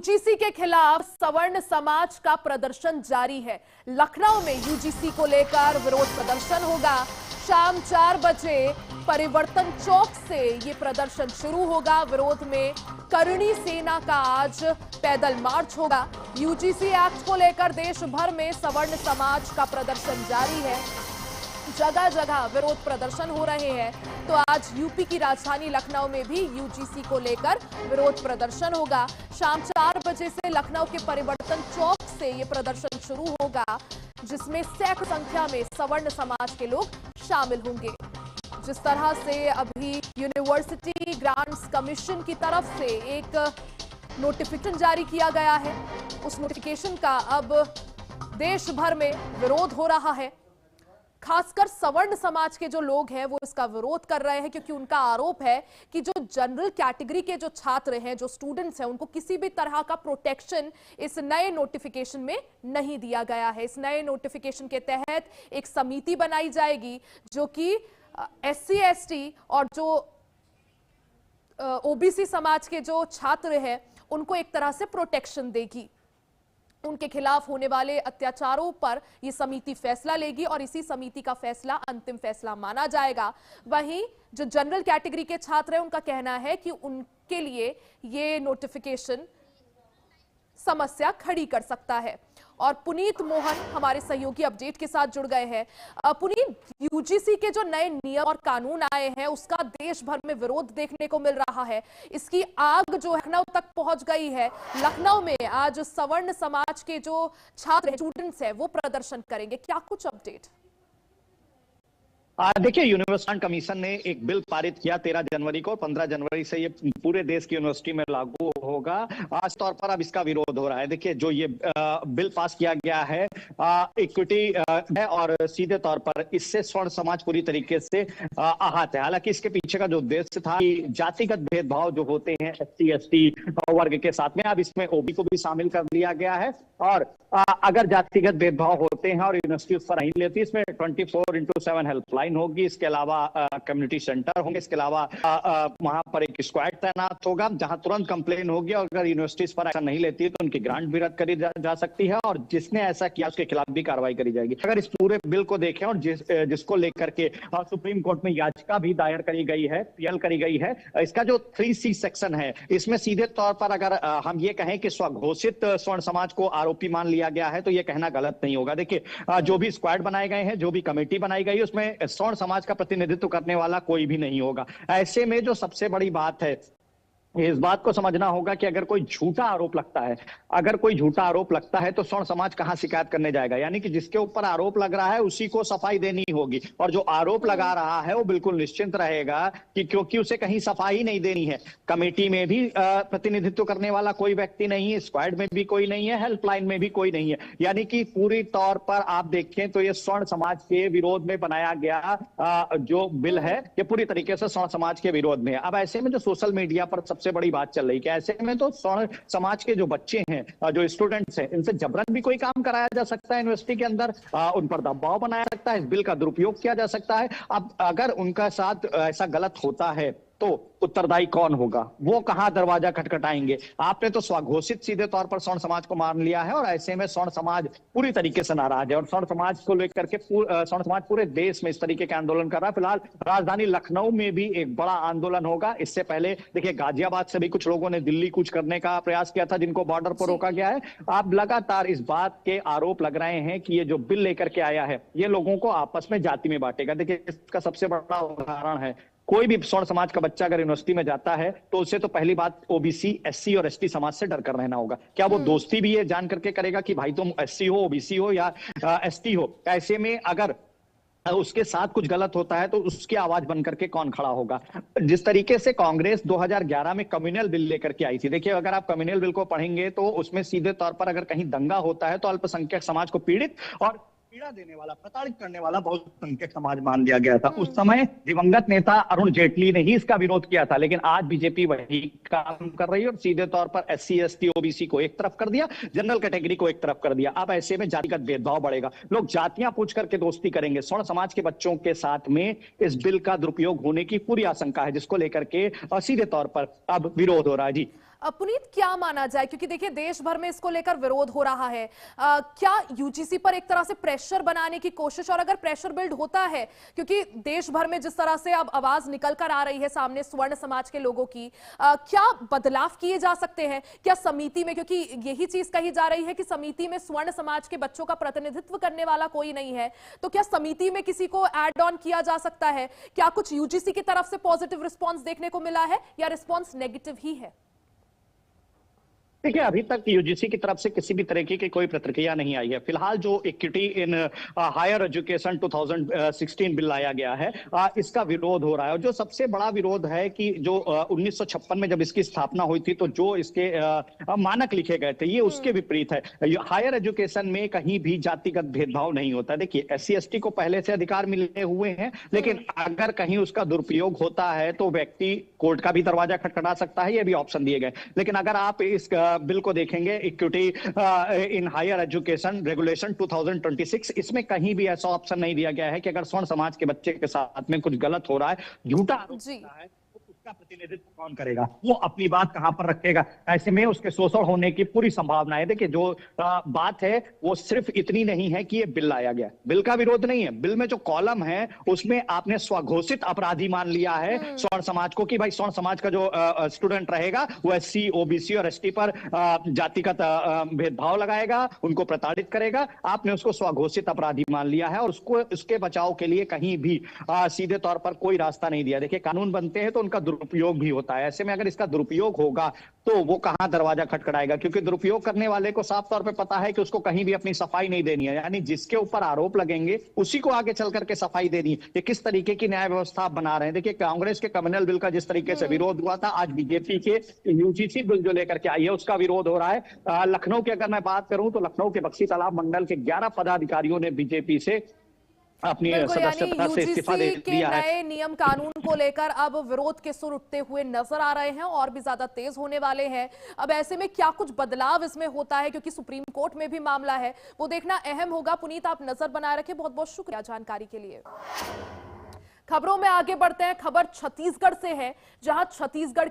UGC के खिलाफ सवर्ण समाज का प्रदर्शन जारी है। लखनऊ में यूजीसी को लेकर विरोध प्रदर्शन होगा। शाम 4 बजे परिवर्तन चौक से ये प्रदर्शन शुरू होगा। विरोध में करणी सेना का आज पैदल मार्च होगा। यूजीसी एक्ट को लेकर देश भर में सवर्ण समाज का प्रदर्शन जारी है। जगह जगह विरोध प्रदर्शन हो रहे हैं। तो आज यूपी की राजधानी लखनऊ में भी यूजीसी को लेकर विरोध प्रदर्शन होगा। शाम 4 बजे से लखनऊ के परिवर्तन चौक से ये प्रदर्शन शुरू होगा, जिसमें सैकड़ों संख्या में सवर्ण समाज के लोग शामिल होंगे। जिस तरह से अभी यूनिवर्सिटी ग्रांट्स कमीशन की तरफ से एक नोटिफिकेशन जारी किया गया है, उस नोटिफिकेशन का अब देश भर में विरोध हो रहा है। खासकर सवर्ण समाज के जो लोग हैं वो इसका विरोध कर रहे हैं, क्योंकि उनका आरोप है कि जो जनरल कैटेगरी के जो छात्र हैं, जो स्टूडेंट्स हैं, उनको किसी भी तरह का प्रोटेक्शन इस नए नोटिफिकेशन में नहीं दिया गया है। इस नए नोटिफिकेशन के तहत एक समिति बनाई जाएगी जो कि एससी एसटी और जो ओबीसी समाज के जो छात्र हैं उनको एक तरह से प्रोटेक्शन देगी। उनके खिलाफ होने वाले अत्याचारों पर यह समिति फैसला लेगी और इसी समिति का फैसला अंतिम फैसला माना जाएगा। वहीं जो जनरल कैटेगरी के छात्र हैं उनका कहना है कि उनके लिए ये नोटिफिकेशन समस्या खड़ी कर सकता है। और पुनीत मोहन हमारे सहयोगी अपडेट के साथ जुड़ गए हैं। पुनीत, यूजीसी के जो नए नियम और कानून आए हैं उसका देश भर में विरोध देखने को मिल रहा है। इसकी आग जो लखनऊ तक पहुंच गई है। लखनऊ में आज सवर्ण समाज के जो छात्र हैं, स्टूडेंट्स हैं, वो प्रदर्शन करेंगे। क्या कुछ अपडेट? देखिए, यूनिवर्सिटी कमीशन ने एक बिल पारित किया 13 जनवरी को। 15 जनवरी से ये पूरे देश की यूनिवर्सिटी में लागू होगा। आज तौर पर अब इसका विरोध हो रहा है। देखिए, जो ये बिल पास किया गया है इक्विटी है और सीधे तौर पर इससे स्वर्ण समाज पूरी तरीके से आहत है। हालांकि इसके पीछे का जो उद्देश्य था कि जातिगत भेदभाव जो होते हैं एससी एसटी वर्ग के साथ में, अब इसमें ओबी को भी शामिल कर लिया गया है। और अगर जातिगत भेदभाव होते हैं और यूनिवर्सिटी उस पर नहीं लेती, इसमें 24/7 हेल्पलाइन होगी। इसके अलावा कम्युनिटी सेंटर होंगे। इसके अलावा वहां पर एक स्क्वाड तैनात होगा जहां तुरंत कंप्लेन होगी और अगर यूनिवर्सिटी इस पर ऐसा नहीं लेती है तो उनकी ग्रांट भी रद्द करी जा सकती है और जिसने ऐसा किया उसके खिलाफ भी कार्रवाई करी जाएगी। अगर इस पूरे बिल को देखें और जिसको लेकर के सुप्रीम कोर्ट में याचिका भी दायर करी गई है, पीएल करी गई है, इसका जो 3C सेक्शन है इसमें सीधे तौर पर अगर हम ये कहें कि स्वघोषित स्वर्ण समाज को आरोपी मान लिया गया है तो ये कहना गलत नहीं होगा। देखिए, जो भी स्क्वाड बनाए गए हैं, जो भी कमेटी बनाई गई है, उसमें स्वर्ण समाज का प्रतिनिधित्व करने वाला कोई भी नहीं होगा। ऐसे में जो सबसे बड़ी बात है, इस बात को समझना होगा कि अगर कोई झूठा आरोप लगता है, तो स्वर्ण समाज कहां शिकायत करने जाएगा? यानी कि जिसके ऊपर आरोप लग रहा है उसी को सफाई देनी होगी और जो आरोप लगा रहा है वो बिल्कुल निश्चिंत रहेगा कि क्योंकि उसे कहीं सफाई नहीं देनी है। कमेटी में भी प्रतिनिधित्व करने वाला कोई व्यक्ति नहीं है, स्क्वाड में भी कोई नहीं है, हेल्पलाइन में भी कोई नहीं है। यानी कि पूरी तौर पर आप देखें तो ये स्वर्ण समाज के विरोध में बनाया गया जो बिल है ये पूरी तरीके से स्वर्ण समाज के विरोध में है। अब ऐसे में जो सोशल मीडिया पर सबसे बड़ी बात चल रही है, ऐसे में तो स्वर्ण समाज के जो बच्चे हैं, जो स्टूडेंट्स हैं, इनसे जबरन भी कोई काम कराया जा सकता है यूनिवर्सिटी के अंदर, उन पर दबाव बनाया सकता है, इस बिल का दुरुपयोग किया जा सकता है। अब अगर उनका साथ ऐसा गलत होता है तो उत्तरदायी कौन होगा? वो कहां दरवाजा खटखटाएंगे? आपने तो स्वघोषित सीधे तौर पर स्वर्ण समाज को मान लिया है और ऐसे में स्वर्ण समाज पूरी तरीके से नाराज है और स्वर्ण समाज को लेकर के स्वर्ण समाज पूरे देश में इस तरीके के आंदोलन कर रहा है। फिलहाल राजधानी लखनऊ में भी एक बड़ा आंदोलन होगा। इससे पहले देखिए, गाजियाबाद से भी कुछ लोगों ने दिल्ली कूच करने का प्रयास किया था, जिनको बॉर्डर पर रोका गया है। अब लगातार इस बात के आरोप लग रहे हैं कि ये जो बिल लेकर के आया है ये लोगों को आपस में जाति में बांटेगा। देखिए, इसका सबसे बड़ा उदाहरण है, कोई भी स्वर्ण समाज का बच्चा अगर यूनिवर्सिटी में जाता है तो उसे तो पहली बात ओबीसी एससी और एसटी समाज से डर कर रहना होगा। क्या वो दोस्ती भी ये जान करके करेगा कि भाई तुम एससी हो, ओबीसी हो या एसटी हो? ऐसे में अगर उसके साथ कुछ गलत होता है तो उसकी आवाज बन करके कौन खड़ा होगा? जिस तरीके से कांग्रेस 2011 में कम्युनल बिल लेकर के आई थी, देखिए अगर आप कम्युनल बिल को पढ़ेंगे तो उसमें सीधे तौर पर अगर कहीं दंगा होता है तो अल्पसंख्यक समाज को पीड़ित और पीड़ा देने वाला, प्रताड़ित करने वाला बहुसंख्यक समाज मान लिया गया था। उस समय दिवंगत नेता अरुण जेटली ने ही इसका विरोध किया था, लेकिन आज बीजेपी वही काम कर रही है और सीधे तौर पर एससी एसटी ओबीसी को एक तरफ कर दिया, जनरल कैटेगरी को एक तरफ कर दिया। अब ऐसे में जातिगत भेदभाव बढ़ेगा, लोग जातियां पूछ करके दोस्ती करेंगे। स्वर्ण समाज के बच्चों के साथ में इस बिल का दुरुपयोग होने की पूरी आशंका है, जिसको लेकर के सीधे तौर पर अब विरोध हो रहा है। जी पुनीत, क्या माना जाए, क्योंकि देखिए देश भर में इसको लेकर विरोध हो रहा है, क्या यूजीसी पर एक तरह से प्रेशर बनाने की कोशिश, और अगर प्रेशर बिल्ड होता है, क्योंकि देश भर में जिस तरह से अब आवाज निकल कर आ रही है सामने स्वर्ण समाज के लोगों की, क्या बदलाव किए जा सकते हैं? क्या समिति में, क्योंकि यही चीज कही जा रही है कि समिति में स्वर्ण समाज के बच्चों का प्रतिनिधित्व करने वाला कोई नहीं है, तो क्या समिति में किसी को ऐड ऑन किया जा सकता है? क्या कुछ यूजीसी की तरफ से पॉजिटिव रिस्पॉन्स देखने को मिला है या रिस्पॉन्स नेगेटिव ही है? देखिए, अभी तक यूजीसी की तरफ से किसी भी तरीके की कोई प्रतिक्रिया नहीं आई है। फिलहाल जो equity in higher education 2016 bill लाया गया है, इसका विरोध हो रहा है। और जो सबसे बड़ा विरोध है कि जो 1956 में जब इसकी स्थापना हुई थी, तो जो इसके मानक लिखे गए थे, ये उसके विपरीत है। हायर एजुकेशन में कहीं भी जातिगत भेदभाव नहीं होता। देखिए, SC ST को पहले से अधिकार मिले हुए हैं, लेकिन अगर कहीं उसका दुरुपयोग होता है तो व्यक्ति कोर्ट का भी दरवाजा खटखटा सकता है, ये भी ऑप्शन दिए गए। लेकिन अगर आप इस बिल को देखेंगे, equity in higher education regulation 2026, इसमें कहीं भी ऐसा ऑप्शन नहीं दिया गया है कि अगर स्वर्ण समाज के बच्चे के साथ में कुछ गलत हो रहा है, झूठा आरोप होता है, उसका प्रतिनिधित्व कौन करेगा? वो अपनी बात कहां पर रखेगा? ऐसे में उसके शोषण होने की पूरी संभावना है। देखिए, जो बात है वो सिर्फ इतनी नहीं है कि ये बिल लाया गया, बिल का विरोध नहीं है। बिल में जो कॉलम है उसमें आपने स्वघोषित अपराधी मान लिया है स्वर्ण समाज को, कि भाई स्वर्ण समाज का जो स्टूडेंट रहेगा वो SC OBC और ST पर जातिगत भेदभाव लगाएगा, उनको प्रताड़ित करेगा। आपने उसको स्वघोषित अपराधी मान लिया है और उसको उसके बचाव के लिए कहीं भी सीधे तौर पर कोई रास्ता नहीं दिया। देखिए, कानून बनते हैं तो उनका दुरुपयोग भी होता है। ऐसे में अगर इसका दुरुपयोग होगा तो वो कहां दरवाजा खटखटाएगा, क्योंकि दुरुपयोग करने वाले को साफ तौर पे पता है कि उसको कहीं भी अपनी सफाई नहीं देनी है। यानी जिसके ऊपर आरोप लगेंगे उसी को आगे चल करके सफाई देनी है। ये किस तरीके की न्याय व्यवस्था बना रहे हैं? देखिए, कांग्रेस के कम्युनल बिल का जिस तरीके से विरोध हुआ था, आज बीजेपी के यूजीसी बिल जो लेकर के आई है उसका विरोध हो रहा है। लखनऊ की अगर मैं बात करूं तो लखनऊ के बख्शी तालाब मंडल के 11 पदाधिकारियों ने बीजेपी से अपनी सदस्यता से इस्तीफा दे दिया है। नए नियम कानून को लेकर अब विरोध के सुर उठते हुए नजर आ रहे हैं और भी ज्यादा तेज होने वाले हैं। अब ऐसे में क्या कुछ बदलाव इसमें होता है, क्योंकि सुप्रीम कोर्ट में भी मामला है, वो देखना अहम होगा। पुनीत, आप नजर बनाए रखें, बहुत बहुत शुक्रिया जानकारी के लिए। खबरों में आगे बढ़ते हैं। खबर छत्तीसगढ़ से है, जहां छत्तीसगढ़